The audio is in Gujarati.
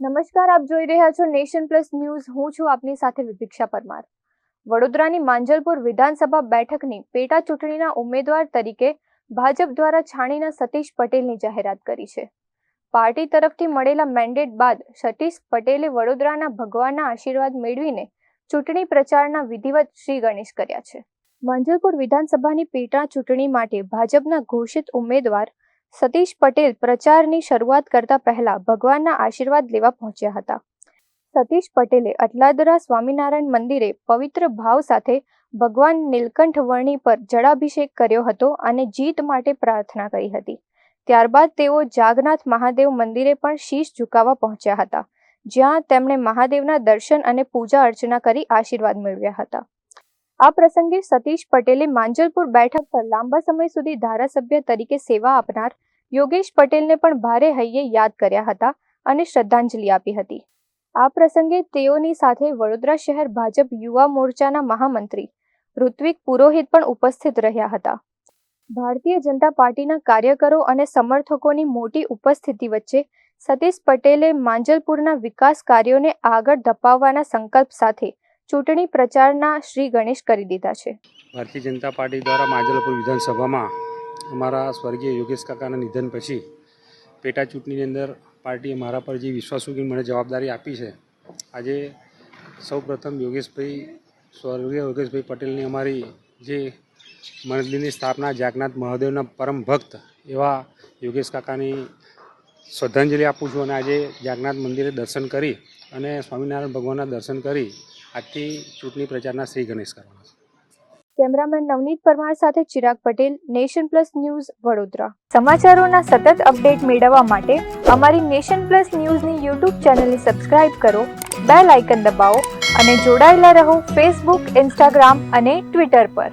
નમસ્કાર, આપ જોઈ રહ્યા છો નેશન પ્લસ ન્યૂઝ. હું છું આપની સાથે વિભિક્ષા પરમાર. વડોદરાની માંજલપુર વિધાનસભા બેઠકની પેટા ચૂંટણીના ઉમેદવાર તરીકે ભાજપ દ્વારા છાણીના સતીશ પટેલની જાહેરાત કરી છે. પાર્ટી તરફથી મળેલા મેન્ડેટ બાદ સતીશ પટેલે વડોદરાના ભગવાનના આશીર્વાદ મેળવીને ચૂંટણી પ્રચારના વિધિવત શ્રી ગણેશ કર્યા છે. માંજલપુર વિધાનસભાની પેટા ચૂંટણી માટે ભાજપના ઘોષિત ઉમેદવાર સતીશ પટેલ પ્રચારની શરૂઆત કરતા પહેલા ભગવાનના આશીર્વાદ લેવા પહોંચ્યા હતા. સતીશ પટેલે અટલાદરા સ્વામિનારાયણ મંદિરે પવિત્ર ભાવ સાથે ભગવાન નીલકંઠ વર્ણી પર જળાભિષેક કર્યો હતો અને જીત માટે પ્રાર્થના કરી હતી. ત્યારબાદ તેઓ જાગનાથ મહાદેવ મંદિરે પણ શીશ ઝુકાવવા પહોંચ્યા હતા, જ્યાં તેમણે મહાદેવના દર્શન અને પૂજા અર્ચના કરી આશીર્વાદ મેળવ્યા હતા. આ પ્રસંગે સતીશ પટેલે માંજલપુર બેઠક પર લાંબા સમય સુધી ધારાસભ્ય તરીકે સેવા આપનાર યોગેશ પટેલને પણ ભારે હૈયે યાદ કર્યા હતા અને શ્રદ્ધાંજલિ આપી હતી. આ પ્રસંગે તેઓની સાથે વડોદરા શહેર ભાજપ યુવા મોરચાના મહામંત્રી ઋત્વિક પુરોહિત પણ ઉપસ્થિત રહ્યા હતા. ભારતીય જનતા પાર્ટીના કાર્યકરો અને સમર્થકોની મોટી ઉપસ્થિતિ વચ્ચે સતીશ પટેલે માંજલપુરના વિકાસ કાર્યોને આગળ ધપાવવાના સંકલ્પ સાથે ચૂંટણી પ્રચારના શ્રી ગણેશ કરી દીધા છે. ભારતીય જનતા પાર્ટી દ્વારા માંજલપુર વિધાનસભામાં અમારા સ્વર્ગીય યોગેશ કાકાના નિધન પછી પેટા ચૂંટણીની અંદર પાર્ટીએ મારા પર જે વિશ્વાસ મૂકીને મને જવાબદારી આપી છે, આજે સૌપ્રથમ સ્વર્ગીય યોગેશભાઈ પટેલની અમારી જે મંદિરની સ્થાપના જાગનાથ મહાદેવના પરમ ભક્ત એવા યોગેશ કાકાની શ્રદ્ધાંજલિ આપું છું. અને આજે જાગનાથ મંદિરે દર્શન કરી અને સ્વામિનારાયણ ભગવાનના દર્શન કરી આજથી ચૂંટણી પ્રચારના શ્રી ગણેશ કરવાના છે. કેમેરામેન નવનીત પરમાર સાથે Chirag Patel, nation plus news, Vadodara. સમાચારોના સતત અપડેટ મેળવવા માટે અમારી નેશન પ્લસ ન્યૂઝની યુટ્યુબ ચેનલને સબસ્ક્રાઇબ કરો, બેલ આઇકન દબાવો અને જોડાયેલા રહો ફેસબુક, ઇન્સ્ટાગ્રામ અને ટ્વિટર પર.